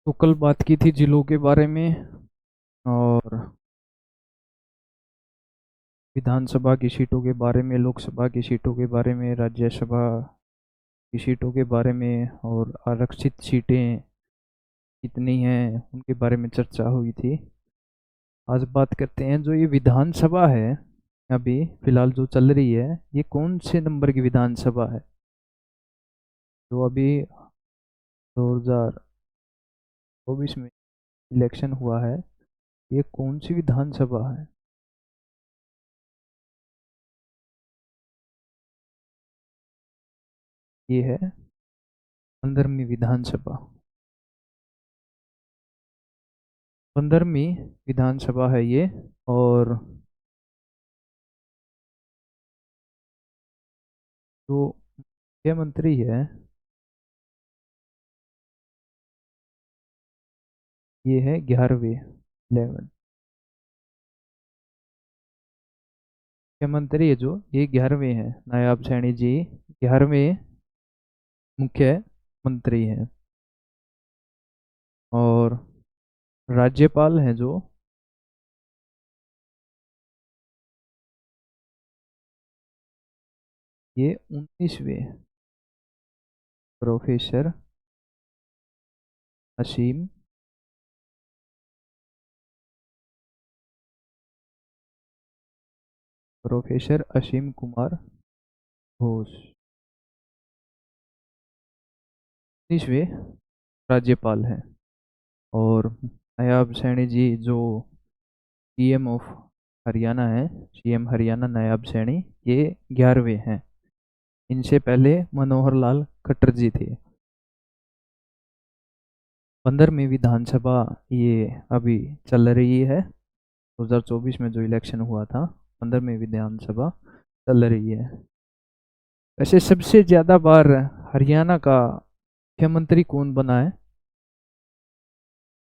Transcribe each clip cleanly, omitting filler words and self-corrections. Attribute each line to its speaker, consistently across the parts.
Speaker 1: तो कल बात की थी जिलों के बारे में और विधानसभा की सीटों के बारे में, लोकसभा की सीटों के बारे में, राज्यसभा की सीटों के बारे में और आरक्षित सीटें कितनी हैं उनके बारे में चर्चा हुई थी। आज बात करते हैं जो ये विधानसभा है अभी फिलहाल जो चल रही है, ये कौन से नंबर की विधानसभा है जो अभी 2024 में इलेक्शन हुआ है। ये कौन सी विधानसभा है? ये है 15वीं विधानसभा। 15वीं विधानसभा है ये। और जो मुख्यमंत्री है ये है 11वें 11 मुख्यमंत्री है जो ये 11वें हैं। नायब सैनी जी 11वें मुख्यमंत्री हैं। और राज्यपाल हैं जो ये 19वें प्रोफेसर असीम प्रोफेसर असीम कुमार घोष 19वें राज्यपाल हैं। और नायब सैनी जी जो सीएम ऑफ हरियाणा है, सीएम हरियाणा नायब सैनी, ये 11वें हैं। इनसे पहले मनोहर लाल खट्टर जी थे। 15वीं विधानसभा ये अभी चल रही है। 2024 में जो इलेक्शन हुआ था, 15वीं विधानसभा चल रही है। वैसे सबसे ज्यादा बार हरियाणा का मुख्यमंत्री कौन बना है?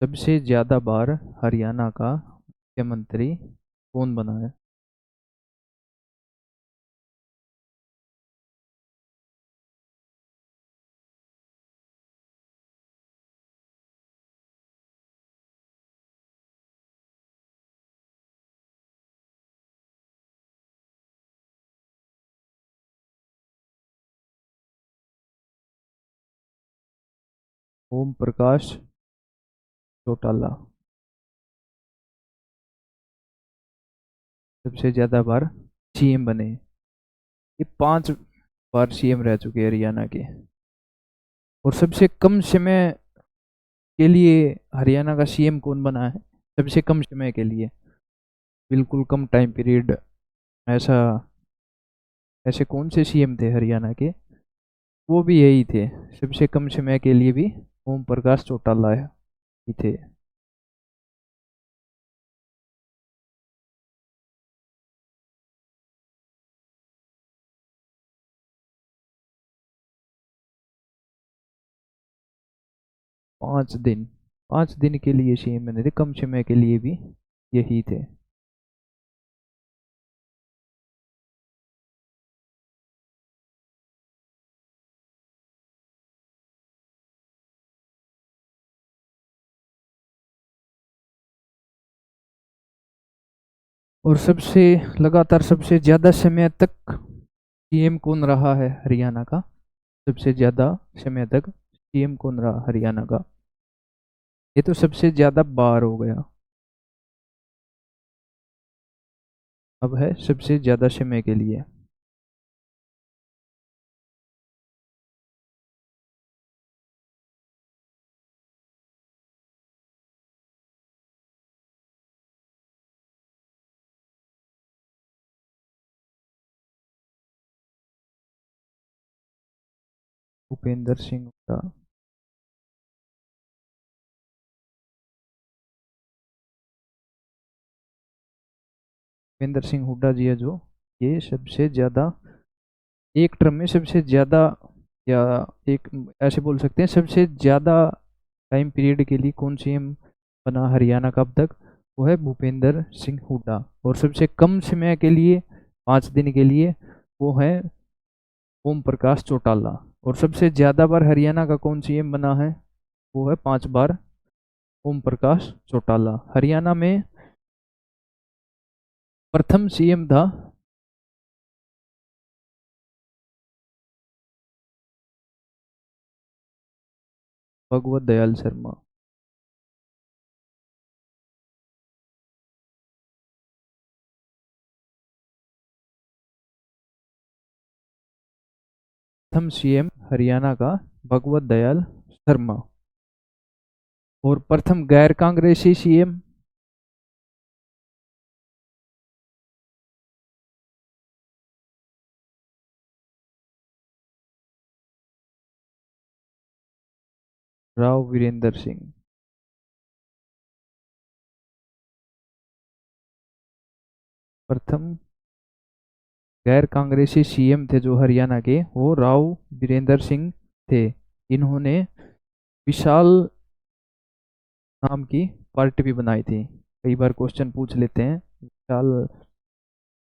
Speaker 1: सबसे ज्यादा बार हरियाणा का मुख्यमंत्री कौन बना है? 'ओम प्रकाश चौटाला' सबसे ज्यादा बार सीएम बने। ये 5 बार सीएम रह चुके हैं हरियाणा के। और सबसे कम समय के लिए हरियाणा का सीएम कौन बना है? सबसे कम समय के लिए, बिल्कुल कम टाइम पीरियड। ऐसा ऐसे कौन से सीएम थे हरियाणा के? वो भी यही थे। सबसे कम समय के लिए भी ओम प्रकाश चौटाला ही थे। 5 दिन, 5 दिन के लिए सीएम बने थे, कम समय के लिए भी यही थे। और सबसे लगातार सबसे ज्यादा समय तक सीएम कौन रहा है हरियाणा का? सबसे ज्यादा समय तक सीएम कौन रहा हरियाणा का? ये तो सबसे ज्यादा बार हो गया। अब है सबसे ज्यादा समय के लिए। भूपेंद्र सिंह हुड्डा। भूपेंद्र सिंह हुड्डा जी है जो ये सबसे ज्यादा एक टर्म में सबसे ज्यादा, या एक ऐसे बोल सकते हैं सबसे ज्यादा टाइम पीरियड के लिए कौन सीएम बना हरियाणा का अब तक? वो है भूपेंद्र सिंह हुड्डा। और सबसे कम समय के लिए, 5 दिन के लिए, वो है ओम प्रकाश चौटाला। और सबसे ज्यादा बार हरियाणा का कौन सीएम बना है? वो है 5 बार ओम प्रकाश चौटाला। हरियाणा में प्रथम सीएम था भगवत दयाल शर्मा। प्रथम सीएम हरियाणा का भगवत दयाल शर्मा। और प्रथम गैर कांग्रेसी सीएम राव वीरेंद्र सिंह। प्रथम गैर कांग्रेसी सीएम थे जो हरियाणा के, वो राव वीरेंद्र सिंह थे। इन्होंने विशाल नाम की पार्टी भी बनाई थी। कई बार क्वेश्चन पूछ लेते हैं, विशाल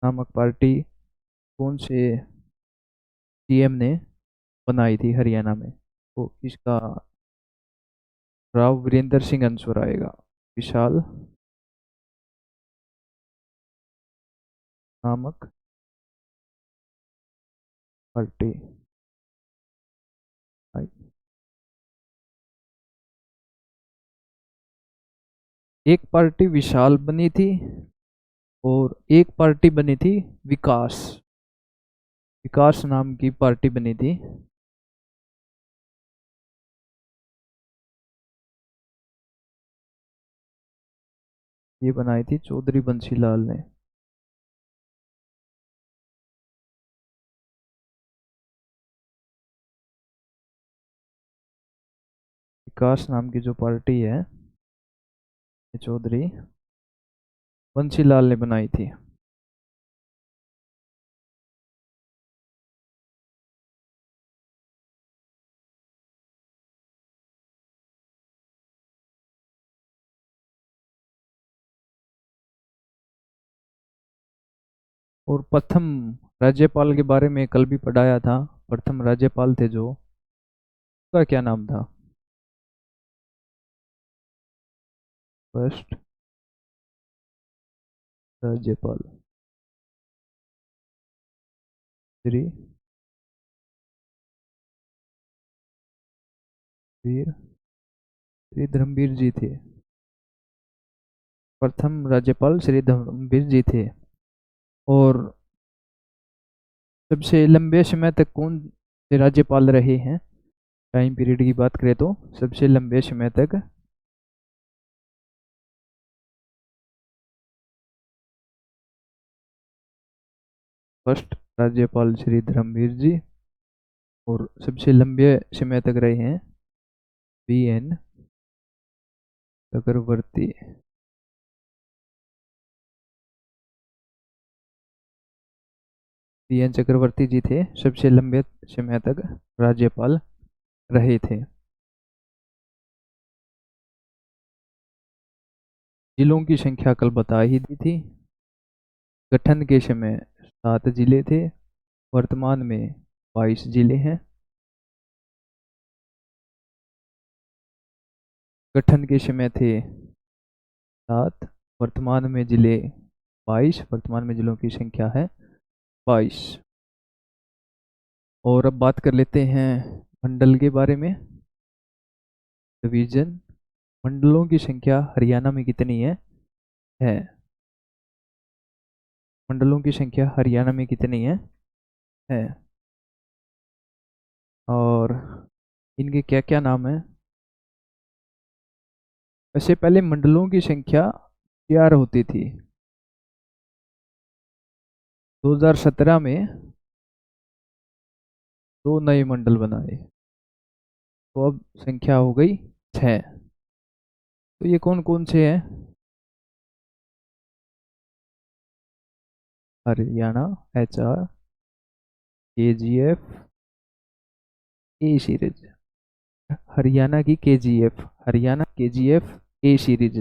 Speaker 1: नामक पार्टी कौन से सीएम ने बनाई थी हरियाणा में, तो इसका राव वीरेंद्र सिंह आंसर आएगा। विशाल नामक पार्टी आई। एक पार्टी विशाल बनी थी और एक पार्टी बनी थी विकास। विकास नाम की पार्टी बनी थी। ये बनाई थी चौधरी बंसीलाल ने। विकास नाम की जो पार्टी है, ये चौधरी बंसीलाल ने बनाई थी। और प्रथम राज्यपाल के बारे में कल भी पढ़ाया था। प्रथम राज्यपाल थे जो, उसका क्या नाम था? फर्स्ट राज्यपाल श्री वीर श्री धर्मवीर जी थे। प्रथम राज्यपाल श्री धर्मवीर जी थे। और सबसे लंबे समय तक कौन से राज्यपाल रहे हैं? टाइम पीरियड की बात करें तो सबसे लंबे समय तक फर्स्ट राज्यपाल श्री धर्मवीर जी। और सबसे लंबे समय तक रहे हैं BN चक्रवर्ती। BN चक्रवर्ती जी थे सबसे लंबे समय तक राज्यपाल रहे थे। जिलों की संख्या कल बता ही दी थी। गठन के समय 7 जिले थे, वर्तमान में 22 जिले हैं। गठन के समय थे 7, वर्तमान में जिले 22। वर्तमान में जिलों की संख्या है 22। और अब बात कर लेते हैं मंडल के बारे में। डिवीजन। मंडलों की संख्या हरियाणा में कितनी है? मंडलों की संख्या हरियाणा में कितनी है। और इनके क्या क्या नाम है? वैसे पहले मंडलों की संख्या 4 होती थी। 2017 में 2 नए मंडल बनाए, तो अब संख्या हो गई 6। तो ये कौन कौन से हैं? Haryana HR KGF A series. Haryana की KGF, Haryana KGF A series.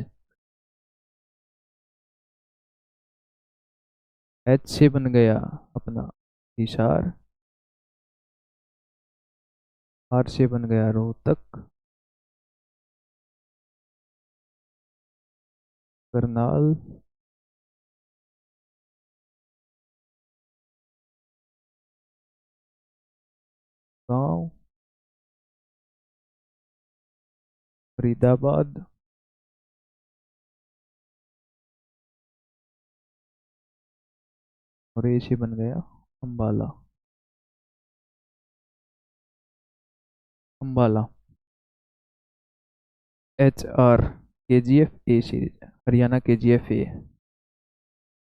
Speaker 1: H से बन गया अपना हिसार, R से बन गया रोहतक, करनाल, गांव, फरीदाबाद, और ये बन गया अम्बाला। अम्बाला, HR, KGF ए सीरीज, हरियाणा KGF ए।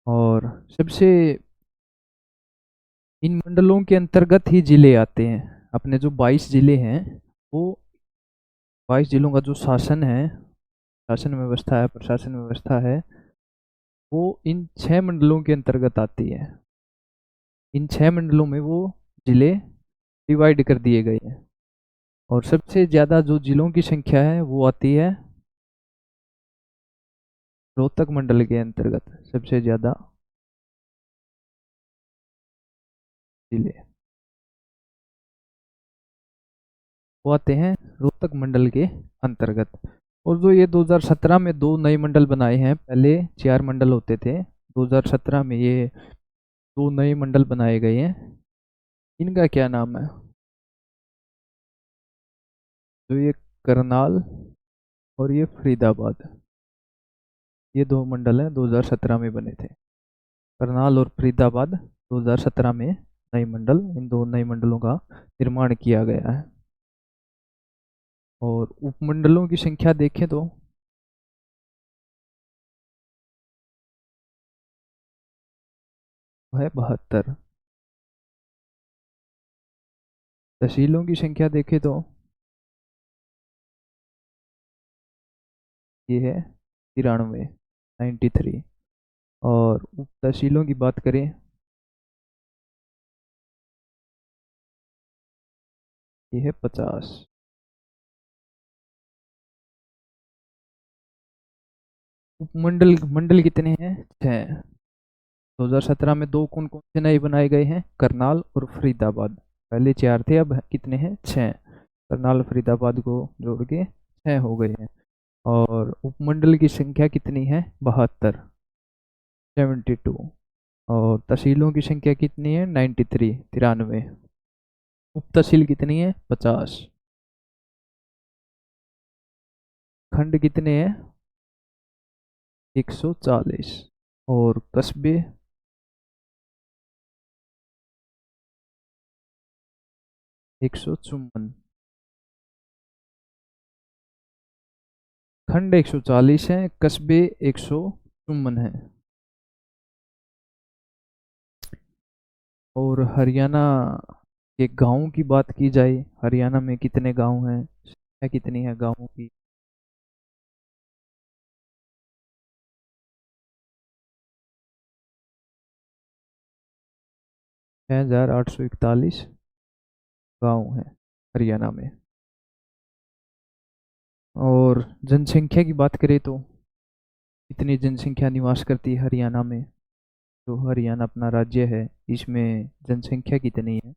Speaker 1: और सबसे इन मंडलों के अंतर्गत ही जिले आते हैं। अपने जो 22 जिले हैं, वो 22 जिलों का जो शासन है, शासन व्यवस्था है, प्रशासन व्यवस्था है, वो इन 6 मंडलों के अंतर्गत आती है। इन 6 मंडलों में वो जिले डिवाइड कर दिए गए हैं। और सबसे ज़्यादा जो जिलों की संख्या है वो आती है रोहतक मंडल के अंतर्गत। सबसे ज़्यादा जिले वो आते हैं रोहतक मंडल के अंतर्गत। और जो ये 2017 में 2 नए मंडल बनाए हैं, पहले 4 मंडल होते थे, 2017 में ये 2 नए मंडल बनाए गए हैं। इनका क्या नाम है? जो ये करनाल और ये फरीदाबाद, ये 2 मंडल हैं 2017 में बने थे। करनाल और फरीदाबाद 2017 में नए मंडल, इन 2 नए मंडलों का निर्माण किया गया है। और उपमंडलों की संख्या देखें तो वह है 72। तहसीलों की संख्या देखें तो ये है 93, 93। और उप तहसीलों की बात करें, ये है 50। उपमंडल मंडल कितने हैं? 6। 2017 में 2 कौन कौन से नए बनाए गए हैं? करनाल और फरीदाबाद। पहले 4 थे, अब कितने हैं? 6। करनाल फरीदाबाद को जोड़ के 6 हो गए हैं। और उपमंडल की संख्या कितनी है? 72, 72। और तहसीलों की संख्या कितनी है? 93, 93। उप तहसील कितनी है? 50। खंड कितने हैं? 140। और कस्बे 154। खंड 140 हैं, कस्बे 154 हैं। और हरियाणा के गांवों की बात की जाए, हरियाणा में कितने गांव हैं, संख्या कितनी है गांवों की? 6841 गांव हैं हरियाणा में। और जनसंख्या की बात करें तो कितनी जनसंख्या निवास करती है हरियाणा में? जो हरियाणा अपना राज्य है, इसमें जनसंख्या कितनी है?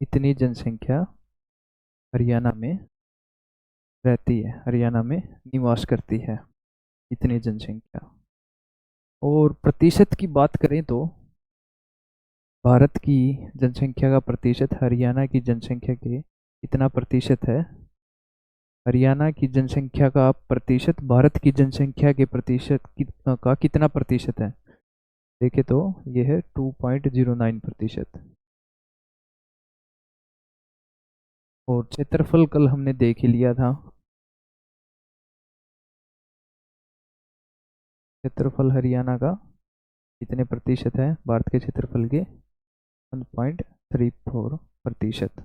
Speaker 1: इतनी जनसंख्या हरियाणा में रहती है, हरियाणा में निवास करती है, इतनी जनसंख्या। और प्रतिशत की बात करें तो भारत की जनसंख्या का प्रतिशत हरियाणा की जनसंख्या के कितना प्रतिशत है? हरियाणा की जनसंख्या का प्रतिशत भारत की जनसंख्या के प्रतिशत का कितना प्रतिशत है? देखे तो ये है 2.09%। और क्षेत्रफल कल हमने देख ही लिया था। क्षेत्रफल हरियाणा का कितने प्रतिशत है भारत के क्षेत्रफल के? 1.34%।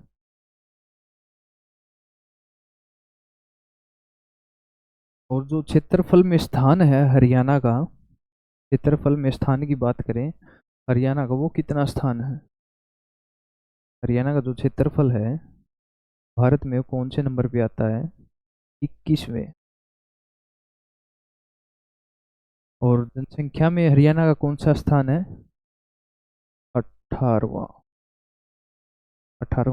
Speaker 1: और जो क्षेत्रफल में स्थान है हरियाणा का, क्षेत्रफल में स्थान की बात करें हरियाणा का, वो कितना स्थान है? हरियाणा का जो क्षेत्रफल है भारत में, वो कौन से नंबर पे आता है? 21वें। और जनसंख्या में हरियाणा का कौन सा स्थान है? 18वां। 18वां